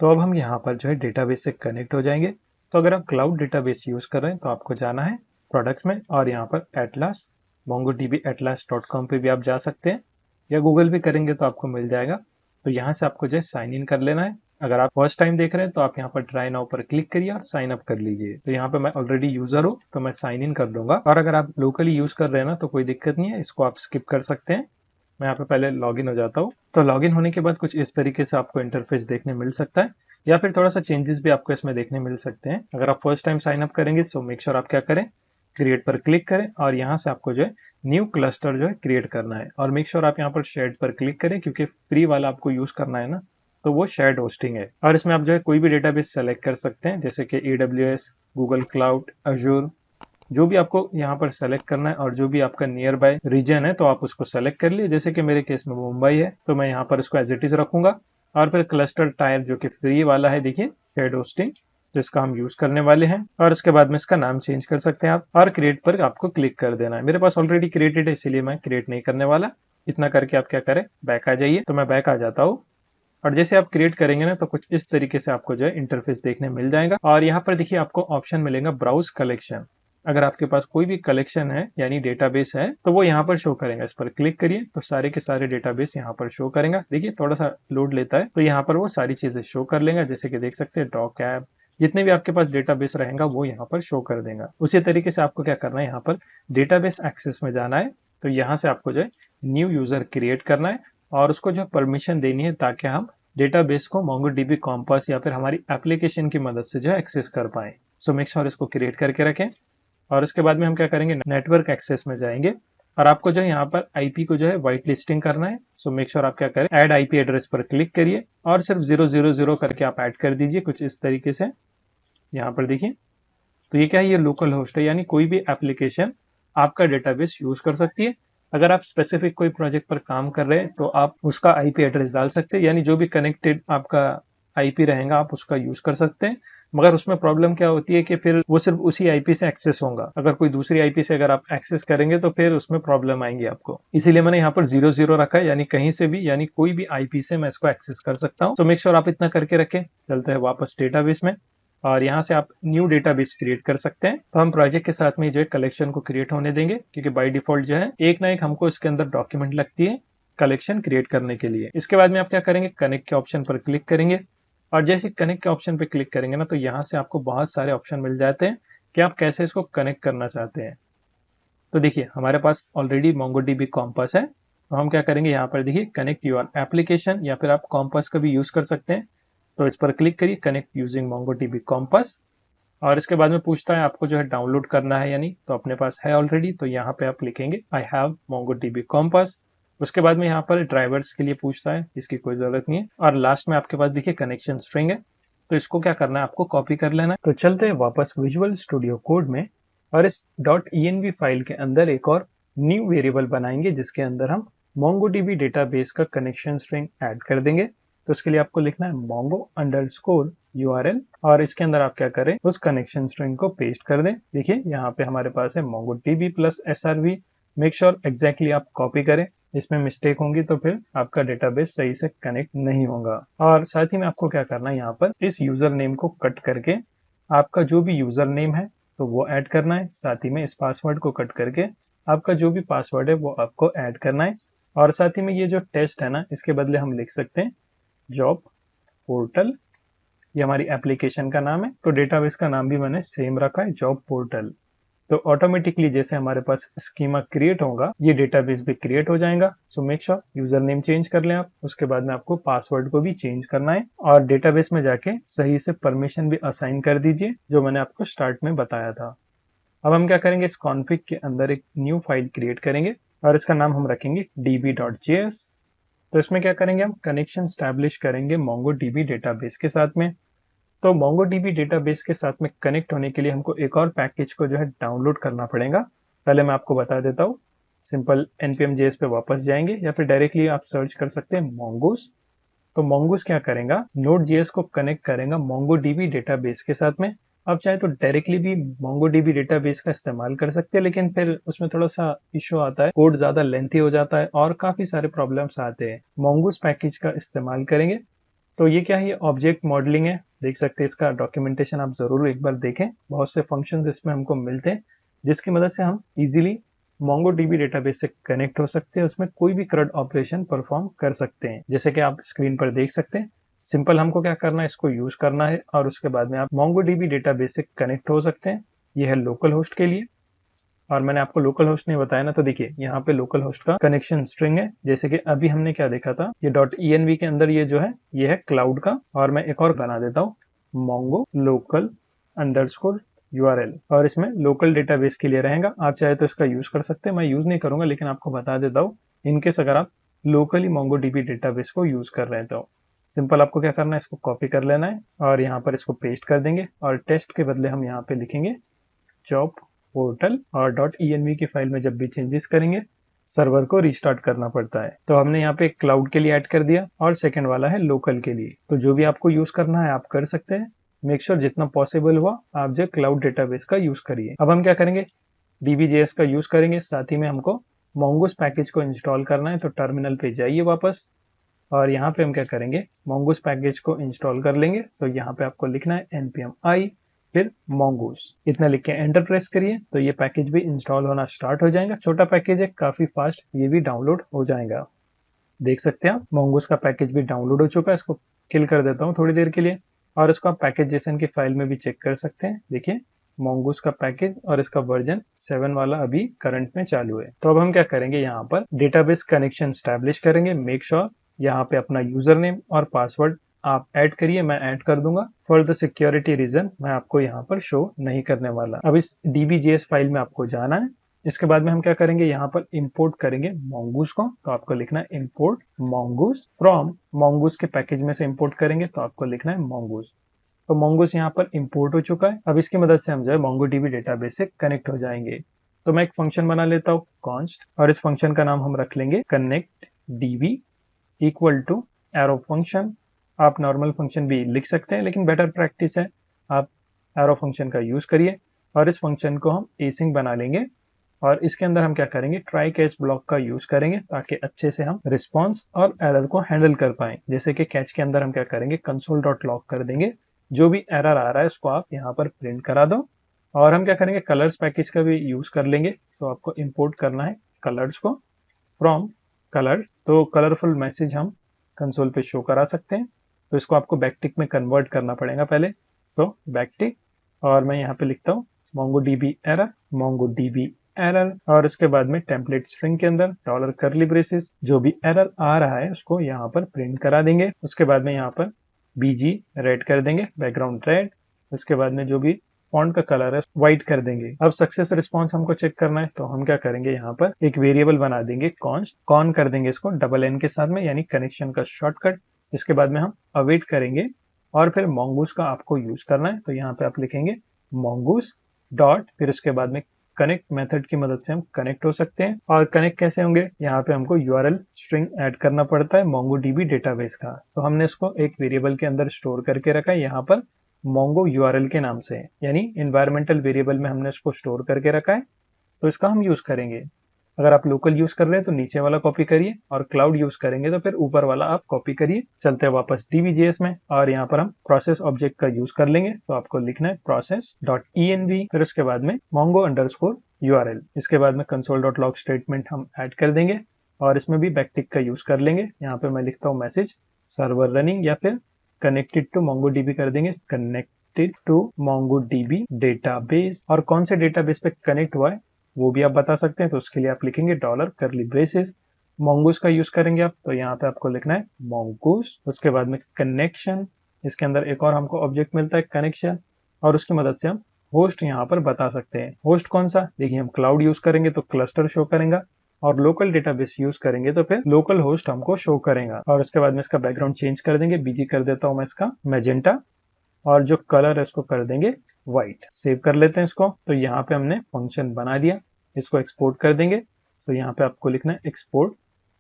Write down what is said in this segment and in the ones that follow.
तो अब हम यहाँ पर जो है डेटाबेस से कनेक्ट हो जाएंगे। तो अगर आप क्लाउड डेटाबेस यूज कर रहे हैं तो आपको जाना है प्रोडक्ट्स में और यहाँ पर एटलास mongodbatlas.com पे भी आप जा सकते हैं या गूगल भी करेंगे तो आपको मिल जाएगा। तो यहाँ से आपको जो है साइन इन कर लेना है। अगर आप फर्स्ट टाइम देख रहे हैं तो आप यहाँ पर ट्राई नाउ पर क्लिक करिए और साइन अप कर लीजिए। तो यहाँ पे मैं ऑलरेडी यूजर हूँ तो मैं साइन इन कर दूंगा। और अगर आप लोकली यूज कर रहे हैं ना तो कोई दिक्कत नहीं है, इसको आप स्किप कर सकते हैं। मैं यहाँ पे पहले लॉगिन हो जाता हूँ। तो लॉगिन होने के बाद कुछ इस तरीके से आपको इंटरफेस देखने मिल सकता है या फिर थोड़ा सा चेंजेस भी आपको इसमें देखने मिल सकते हैं। अगर आप फर्स्ट टाइम साइन अप करेंगे तो मेक श्योर आप क्या करें, क्रिएट पर क्लिक करें और यहाँ से आपको जो है न्यू क्लस्टर जो है क्रिएट करना है। और मेक श्योर आप यहाँ पर शेयर्ड पर क्लिक करें क्योंकि फ्री वाला आपको यूज करना है ना, तो वो शेयर्ड होस्टिंग है। और इसमें आप जो है कोई भी डेटाबेस सेलेक्ट कर सकते हैं जैसे कि AWS, गूगल क्लाउड, अजूर, जो भी आपको यहाँ पर सेलेक्ट करना है और जो भी आपका नियर बाय रीजन है तो आप उसको सेलेक्ट कर लिए। जैसे कि मेरे केस में मुंबई है तो मैं यहाँ पर इसको एज इट इज रखूंगा। और फिर क्लस्टर टाइप जो कि फ्री वाला है, देखिए शेयर्ड होस्टिंग, जिसका हम यूज करने वाले हैं। और उसके बाद में इसका नाम चेंज कर सकते हैं आप और क्रिएट पर आपको क्लिक कर देना है। मेरे पास ऑलरेडी क्रिएटेड है इसीलिए मैं क्रिएट नहीं करने वाला। इतना करके आप क्या करें, बैक आ जाइए। तो मैं बैक आ जाता हूँ और जैसे आप क्रिएट करेंगे ना तो कुछ इस तरीके से आपको जो है इंटरफेस देखने मिल जाएगा। और यहाँ पर देखिए आपको ऑप्शन मिलेगा ब्राउज कलेक्शन। अगर आपके पास कोई भी कलेक्शन है यानी डेटाबेस है तो वो यहाँ पर शो करेगा। इस पर क्लिक करिए तो सारे के सारे डेटाबेस यहाँ पर शो करेगा। देखिए थोड़ा सा लोड लेता है तो यहाँ पर वो सारी चीजें शो कर लेगा। जैसे कि देख सकते हैं डॉक ऐप, जितने भी आपके पास डेटाबेस रहेगा वो यहाँ पर शो कर देगा। उसी तरीके से आपको क्या करना है, यहाँ पर डेटाबेस एक्सेस में जाना है। तो यहाँ से आपको जो है न्यू यूजर क्रिएट करना है और उसको जो परमिशन देनी है ताकि हम डेटाबेस को MongoDB कॉम्पास या फिर हमारी एप्लीकेशन की मदद से जो है एक्सेस कर पाए। सो मेक श्योर इसको क्रिएट करके रखें। और उसके बाद में हम क्या करेंगे, नेटवर्क एक्सेस में जाएंगे और आपको जो है यहाँ पर आईपी को जो है व्हाइट लिस्टिंग करना है। सो मेक श्योर आप क्या करें, ऐड आईपी एड्रेस पर क्लिक करिए और सिर्फ 000 करके आप ऐड कर दीजिए कुछ इस तरीके से। यहाँ पर देखिए तो ये क्या है, ये लोकल होस्ट है यानी कोई भी एप्लीकेशन आपका डेटाबेस यूज कर सकती है। अगर आप स्पेसिफिक कोई प्रोजेक्ट पर काम कर रहे हैं तो आप उसका आईपी एड्रेस डाल सकते हैं, यानी जो भी कनेक्टेड आपका आईपी रहेगा आप उसका यूज कर सकते हैं। मगर उसमें प्रॉब्लम क्या होती है कि फिर वो सिर्फ उसी आईपी से एक्सेस होगा। अगर कोई दूसरी आईपी से अगर आप एक्सेस करेंगे तो फिर उसमें प्रॉब्लम आएंगी आपको। इसीलिए मैंने यहाँ पर 00 रखा है, यानी कहीं से भी, यानी कोई भी आईपी से मैं इसको एक्सेस कर सकता हूँ। तो मेक श्योर आप इतना करके रखें। चलते हैं वापस डेटाबेस में और यहाँ से आप न्यू डेटाबेस क्रिएट कर सकते हैं। तो हम प्रोजेक्ट के साथ में जो है कलेक्शन को क्रिएट होने देंगे क्योंकि बाय डिफॉल्ट जो है एक ना एक हमको इसके अंदर डॉक्यूमेंट लगती है कलेक्शन क्रिएट करने के लिए। इसके बाद में आप क्या करेंगे, कनेक्ट के ऑप्शन पर क्लिक करेंगे और जैसे कनेक्ट के ऑप्शन पर क्लिक करेंगे ना तो यहाँ से आपको बहुत सारे ऑप्शन मिल जाते हैं कि आप कैसे इसको कनेक्ट करना चाहते हैं। तो देखिए हमारे पास ऑलरेडी MongoDB कॉम्पास है तो हम क्या करेंगे, यहाँ पर देखिए कनेक्ट योर एप्लीकेशन या फिर आप कॉम्पास का भी यूज कर सकते हैं। तो इस पर क्लिक करिए, कनेक्ट यूजिंग MongoDB कॉम्पास। और इसके बाद में पूछता है आपको जो है डाउनलोड करना है यानी, तो अपने पास है ऑलरेडी तो यहाँ पे आप लिखेंगे आई हैव MongoDB कॉम्पास। उसके बाद में यहाँ पर ड्राइवर्स के लिए पूछता है, इसकी कोई जरूरत नहीं है। और लास्ट में आपके पास देखिए कनेक्शन स्ट्रिंग है तो इसको क्या करना है, आपको कॉपी कर लेना है। तो चलते हैं वापस विजुअल स्टूडियो कोड में और इस .env फाइल के अंदर एक और न्यू वेरिएबल बनाएंगे जिसके अंदर हम MongoDB डेटाबेस का कनेक्शन स्ट्रिंग ऐड कर देंगे। तो उसके लिए आपको लिखना है mongo_url और इसके अंदर आप क्या करें, उस कनेक्शन स्ट्रिंग को पेस्ट कर दें। देखिए यहाँ पे हमारे पास है MongoDB plus SRV। Make sure exactly आप कॉपी करें, इसमें मिस्टेक होंगी तो फिर आपका डेटाबेस सही से कनेक्ट नहीं होगा। और साथ ही में आपको क्या करना है, यहाँ पर इस यूजर नेम को कट करके आपका जो भी यूजर नेम है तो वो ऐड करना है। साथ ही में इस पासवर्ड को कट करके आपका जो भी पासवर्ड है वो आपको ऐड करना है। और साथ ही में ये जो टेस्ट है ना, इसके बदले हम लिख सकते हैं जॉब पोर्टल। ये हमारी एप्लीकेशन का नाम है तो डेटाबेस का नाम भी मैंने सेम रखा है, जॉब पोर्टल। तो ऑटोमेटिकली जैसे हमारे पास स्कीमा क्रिएट होगा ये डेटाबेस भी क्रिएट हो जाएगा। So make sure user name change कर लें आप। उसके बाद में आपको पासवर्ड को भी चेंज करना है और डेटाबेस में जाके सही से परमिशन भी असाइन कर दीजिए जो मैंने आपको स्टार्ट में बताया था। अब हम क्या करेंगे, इस कॉन्फ़िग के अंदर एक न्यू फाइल क्रिएट करेंगे और इसका नाम हम रखेंगे db.js। तो इसमें क्या करेंगे, हम कनेक्शन स्टैब्लिश करेंगे MongoDB डेटाबेस के साथ में। तो MongoDB डेटाबेस के साथ में कनेक्ट होने के लिए हमको एक और पैकेज को जो है डाउनलोड करना पड़ेगा। पहले मैं आपको बता देता हूँ, सिंपल npm.js पे वापस जाएंगे या फिर डायरेक्टली आप सर्च कर सकते हैं mongoose। तो mongoose क्या करेगा, Node.js को कनेक्ट करेगा MongoDB डेटाबेस के साथ में। आप चाहे तो डायरेक्टली भी MongoDB डेटाबेस का इस्तेमाल कर सकते हैं लेकिन फिर उसमें थोड़ा सा इशू आता है, कोड ज्यादा लेंथी हो जाता है और काफी सारे प्रॉब्लम्स आते हैं। mongoose पैकेज का इस्तेमाल करेंगे तो ये क्या है, ये ऑब्जेक्ट मॉडलिंग है। देख सकते हैं, इसका डॉक्यूमेंटेशन आप जरूर एक बार देखें। बहुत से फंक्शंस इसमें हमको मिलते हैं जिसकी मदद से हम इजीली MongoDB डेटाबेस से कनेक्ट हो सकते हैं, उसमें कोई भी CRUD ऑपरेशन परफॉर्म कर सकते हैं। जैसे कि आप स्क्रीन पर देख सकते हैं, सिंपल हमको क्या करना है, इसको यूज करना है और उसके बाद में आप MongoDB डेटाबेस से कनेक्ट हो सकते हैं। ये है लोकल होस्ट के लिए, और मैंने आपको लोकल होस्ट नहीं बताया ना, तो देखिए यहाँ पे लोकल होस्ट का कनेक्शन स्ट्रिंग है। जैसे कि अभी हमने क्या देखा था, ये .env के अंदर ये जो है ये है क्लाउड का, और मैं एक और बना देता हूँ mongo local _ URL, और इसमें लोकल डेटाबेस के लिए रहेगा। आप चाहे तो इसका यूज कर सकते हैं, मैं यूज नहीं करूंगा, लेकिन आपको बता देता हूँ इनकेस अगर आप लोकली MongoDB डेटाबेस को यूज कर रहे हैं तो सिंपल आपको क्या करना है, इसको कॉपी कर लेना है और यहाँ पर इसको पेस्ट कर देंगे, और टेस्ट के बदले हम यहाँ पे लिखेंगे जॉब पोर्टल, और .env की फाइल में जब भी चेंजेस करेंगे सर्वर को रिस्टार्ट करना पड़ता है। तो हमने यहाँ पे क्लाउड के लिए ऐड कर दिया, और सेकंड वाला है लोकल के लिए। तो जो भी आपको यूज करना है आप कर सकते हैं, मेक श्योर जितना पॉसिबल हुआ आप जो क्लाउड डेटाबेस का यूज करिए। अब हम क्या करेंगे, dbjs का यूज करेंगे, साथ ही में हमको mongoose पैकेज को इंस्टॉल करना है। तो टर्मिनल पे जाइए वापस, और यहाँ पे हम क्या करेंगे, mongoose पैकेज को इंस्टॉल कर लेंगे। तो यहाँ पे आपको लिखना है npm i फिर mongoose, इतना लिख के एंटर प्रेस करिए, तो ये पैकेज भी इंस्टॉल होना स्टार्ट हो जाएगा। छोटा पैकेज है, काफी फास्ट ये भी डाउनलोड हो जाएगा। देख सकते हैं आप mongoose का पैकेज भी डाउनलोड हो चुका है। इसको किल कर देता हूँ थोड़ी देर के लिए, और इसको आप पैकेज जेसन की फाइल में भी चेक कर सकते हैं। देखिए mongoose का पैकेज और इसका वर्जन 7 वाला अभी करंट में चालू है। तो अब हम क्या करेंगे, यहाँ पर डेटाबेस कनेक्शन स्टैब्लिश करेंगे। मेक श्योर यहाँ पे अपना यूजर नेम और पासवर्ड आप ऐड करिए, मैं ऐड कर दूंगा। फॉर द सिक्योरिटी रीजन मैं आपको यहाँ पर शो नहीं करने वाला। अब इस dbjs फाइल में आपको जाना है। इसके बाद में हम क्या करेंगे, यहाँ पर इंपोर्ट करेंगे mongoose को। तो आपको लिखना है इंपोर्ट mongoose फ्रॉम, mongoose के पैकेज में से इंपोर्ट करेंगे, तो आपको लिखना है mongoose। तो mongoose यहाँ पर इंपोर्ट हो चुका है। अब इसकी मदद से हम जो है MongoDB डेटाबेस से कनेक्ट हो जाएंगे। तो मैं एक फंक्शन बना लेता हूँ const, और इस फंक्शन का नाम हम रख लेंगे connectdb equal to arrow function. आप नॉर्मल फंक्शन भी लिख सकते हैं, लेकिन बेटर प्रैक्टिस है आप एरो फंक्शन का यूज करिए। और इस फंक्शन को हम एसिंग बना लेंगे, और इसके अंदर हम क्या करेंगे, ट्राई कैच ब्लॉक का यूज करेंगे, ताकि अच्छे से हम रिस्पॉन्स और एरर को हैंडल कर पाए। जैसे कि कैच के अंदर हम क्या करेंगे, console.log कर देंगे, जो भी एरर आ रहा है उसको आप यहाँ पर प्रिंट करा दो। और हम क्या करेंगे, कलर्स पैकेज का भी यूज कर लेंगे। तो आपको इंपोर्ट करना है कलर्स को फ्रॉम कलर, तो कलरफुल मैसेज हम कंसोल पे शो करा सकते हैं। तो इसको आपको बैकटिक में कन्वर्ट करना पड़ेगा पहले। तो बैकटिक, और मैं यहाँ पे लिखता हूँ MongoDB एरर, और इसके बाद में टेम्पलेट स्ट्रिंग के अंदर डॉलर करली ब्रेसेस, जो भी एरर आ रहा है उसको यहाँ पर प्रिंट करा देंगे। उसके बाद में यहाँ पर BG रेड कर देंगे, बैकग्राउंड रेड। उसके बाद में जो भी फॉन्ट का कलर है व्हाइट कर देंगे। अब सक्सेस रिस्पॉन्स हमको चेक करना है, तो हम क्या करेंगे, यहाँ पर एक वेरिएबल बना देंगे कॉन्स्ट, कॉन कर देंगे इसको डबल एन के साथ में, यानी कनेक्शन का शॉर्टकट। इसके बाद में हम अवेट करेंगे, और फिर mongoose का आपको यूज करना है। तो यहाँ पे आप लिखेंगे mongoose डॉट, फिर उसके बाद में कनेक्ट मेथड की मदद से हम कनेक्ट हो सकते हैं। और कनेक्ट कैसे होंगे, यहाँ पे हमको URL स्ट्रिंग ऐड करना पड़ता है MongoDB डेटाबेस का। तो हमने इसको एक वेरिएबल के अंदर स्टोर करके रखा है, यहाँ पर mongo URL के नाम से, यानी इन्वायरमेंटल वेरिएबल में हमने इसको स्टोर करके रखा है। तो इसका हम यूज करेंगे। अगर आप लोकल यूज कर रहे हैं तो नीचे वाला कॉपी करिए, और क्लाउड यूज करेंगे तो फिर ऊपर वाला आप कॉपी करिए। चलते हैं वापस dbjs में, और यहाँ पर हम प्रोसेस ऑब्जेक्ट का यूज कर लेंगे। तो आपको लिखना है process.env, फिर उसके बाद में mongo_url। इसके बाद में console.log स्टेटमेंट हम ऐड कर देंगे, और इसमें भी बैकटिक का यूज कर लेंगे। यहाँ पे मैं लिखता हूँ मैसेज सर्वर रनिंग, या फिर कनेक्टेड टू MongoDB कर देंगे, कनेक्टेड टू MongoDB डेटाबेस। और कौन से डेटाबेस पे कनेक्ट हुआ है वो भी आप बता सकते हैं। तो उसके लिए आप लिखेंगे डॉलर करली ब्रेसेस, mongoose का यूज करेंगे आप, तो यहाँ पे आपको लिखना है mongoose। उसके बाद में कनेक्शन, इसके अंदर एक और हमको ऑब्जेक्ट मिलता है कनेक्शन, और उसकी मदद से हम होस्ट यहाँ पर बता सकते हैं। होस्ट कौन सा, देखिए हम क्लाउड यूज करेंगे तो क्लस्टर शो करेगा, और लोकल डेटाबेस यूज करेंगे तो फिर लोकल होस्ट हमको शो करेगा। और उसके बाद में इसका बैकग्राउंड चेंज कर देंगे, बीजी कर देता हूँ मैं इसका मैजेंटा, और जो कलर है इसको कर देंगे व्हाइट। सेव कर लेते हैं इसको। तो यहाँ पे हमने फंक्शन बना दिया, इसको एक्सपोर्ट कर देंगे। तो यहाँ पे आपको लिखना है एक्सपोर्ट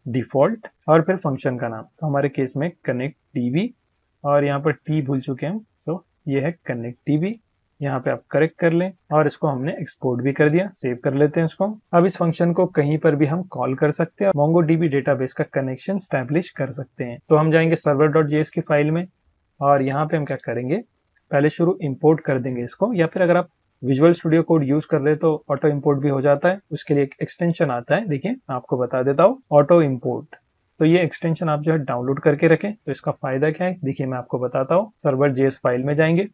डिफॉल्ट, और फिर फंक्शन का नाम, तो हमारे केस में connectdb, और यहाँ पर टी भूल चुके हैं, तो ये है connectdb। यहाँ पे आप करेक्ट कर लें और इसको हमने एक्सपोर्ट भी कर दिया। सेव कर लेते हैं इसको। अब इस फंक्शन को कहीं पर भी हम कॉल कर सकते हैं और MongoDB डेटाबेस का कनेक्शन स्टैब्लिश कर सकते हैं। तो हम जाएंगे server.js की फाइल में और यहाँ पे हम क्या करेंगे, पहले शुरू इंपोर्ट कर देंगे इसको, या फिर अगर आप विजुअल स्टूडियो कोड यूज कर रहे हैं तो ऑटो इंपोर्ट भी हो जाता है। उसके लिए एक एक्सटेंशन आता है, देखिए मैं आपको बता देता हूँ, ऑटो इंपोर्ट। तो ये एक्सटेंशन आप जो है डाउनलोड करके रखें। तो इसका फायदा क्या है, देखिए मैं आपको बताता हूँ। server.js फाइल में जाएंगे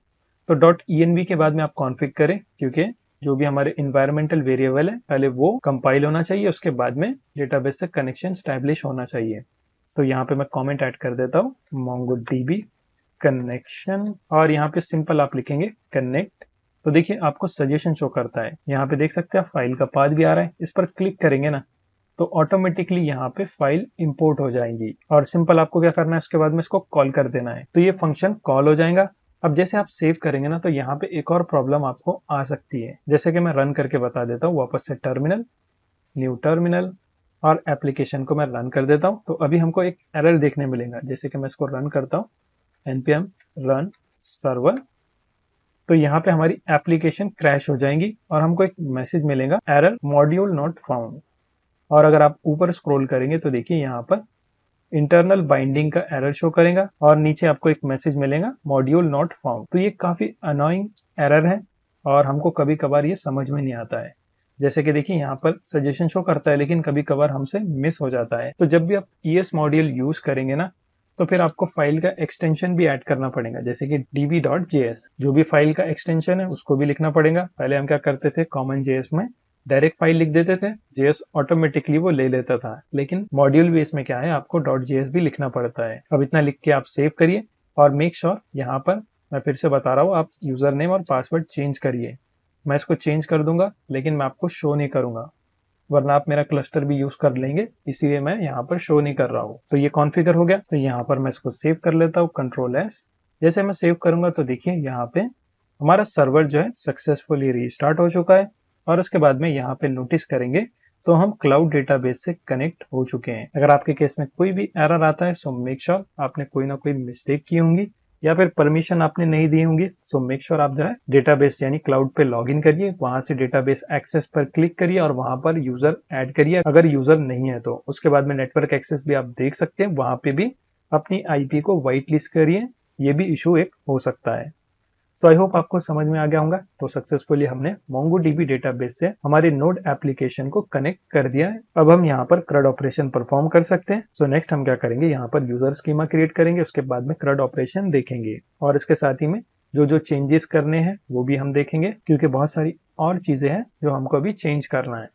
तो .env के बाद में आप कॉन्फ़िग करें, क्योंकि जो भी हमारे इन्वायरमेंटल वेरिएबल है पहले वो कंपाइल होना चाहिए, उसके बाद में डेटाबेस से कनेक्शन स्टैब्लिश होना चाहिए। तो यहाँ पे मैं कमेंट ऐड कर देता हूँ, MongoDB कनेक्शन, और यहाँ पे सिंपल आप लिखेंगे कनेक्ट। तो देखिए आपको सजेशन शो करता है, यहाँ पे देख सकते हैं फाइल का पाथ भी आ रहा है। इस पर क्लिक करेंगे ना तो ऑटोमेटिकली यहाँ पे फाइल इंपोर्ट हो जाएगी और सिंपल आपको क्या करना है, उसके बाद में इसको कॉल कर देना है। तो ये फंक्शन कॉल हो जाएगा। अब जैसे आप सेव करेंगे ना तो यहाँ पे एक और प्रॉब्लम आपको आ सकती है, जैसे कि मैं रन करके बता देता हूँ। वापस से टर्मिनल, न्यू टर्मिनल, और एप्लीकेशन को मैं रन कर देता हूँ। तो अभी हमको एक एरर देखने मिलेगा। जैसे कि मैं इसको रन करता हूँ, npm run server, तो यहाँ पे हमारी एप्लीकेशन क्रैश हो जाएंगी और हमको एक मैसेज मिलेगा, एरर मॉड्यूल नॉट फाउंड। और अगर आप ऊपर स्क्रॉल करेंगे तो देखिए यहाँ पर इंटरनल बाइंडिंग का एरर शो करेगा और नीचे आपको एक मैसेज मिलेगा, मॉड्यूल नॉट फाउंड। तो ये काफी अनोइंग एरर है और हमको कभी कभार ये समझ में नहीं आता है। जैसे कि देखिए यहाँ पर सजेशन शो करता है, लेकिन कभी कभार हमसे मिस हो जाता है। तो जब भी आप ES मॉड्यूल यूज करेंगे ना तो फिर आपको फाइल का एक्सटेंशन भी ऐड करना पड़ेगा, जैसे कि db.js। जो भी फाइल का एक्सटेंशन है उसको भी लिखना पड़ेगा। पहले हम क्या करते थे, कॉमन जेएस में डायरेक्ट फाइल लिख देते थे, जेएस ऑटोमेटिकली वो ले लेता था, लेकिन मॉड्यूल बेस में क्या है, आपको .js भी लिखना पड़ता है। अब इतना लिख के आप सेव करिए और मेक श्योर यहाँ पर मैं फिर से बता रहा हूँ, आप यूजर नेम और पासवर्ड चेंज करिए। मैं इसको चेंज कर दूंगा लेकिन मैं आपको शो नहीं करूंगा, वरना आप मेरा क्लस्टर भी यूज कर लेंगे, इसीलिए मैं यहाँ पर शो नहीं कर रहा हूँ। तो ये कॉन्फ़िगर हो गया। तो यहाँ पर मैं इसको सेव कर लेता हूँ, Ctrl+S। जैसे मैं सेव करूंगा तो देखिए यहाँ पे हमारा सर्वर जो है सक्सेसफुली रीस्टार्ट हो चुका है। और उसके बाद में यहाँ पे नोटिस करेंगे तो हम क्लाउड डेटाबेस से कनेक्ट हो चुके हैं। अगर आपके केस में कोई भी एरर आता है सो मेक श्योर आपने कोई ना कोई मिस्टेक की होंगी या फिर परमिशन आपने नहीं दी होंगी। सो मेक श्योर आप जो है डेटाबेस यानी क्लाउड पे लॉगिन करिए, वहां से डेटाबेस एक्सेस पर क्लिक करिए और वहां पर यूजर ऐड करिए अगर यूजर नहीं है तो। उसके बाद में नेटवर्क एक्सेस भी आप देख सकते हैं, वहां पे भी अपनी आईपी को व्हाइट लिस्ट करिए, ये भी इशू एक हो सकता है। तो आई होप आपको समझ में आ गया होगा। तो सक्सेसफुली हमने MongoDB डेटाबेस से हमारे नोड एप्लीकेशन को कनेक्ट कर दिया है। अब हम यहाँ पर CRUD ऑपरेशन परफॉर्म कर सकते हैं। सो नेक्स्ट हम क्या करेंगे, यहाँ पर यूजर स्कीमा क्रिएट करेंगे, उसके बाद में CRUD ऑपरेशन देखेंगे और इसके साथ ही में जो जो चेंजेस करने हैं वो भी हम देखेंगे, क्योंकि बहुत सारी और चीजें हैं जो हमको अभी चेंज करना है।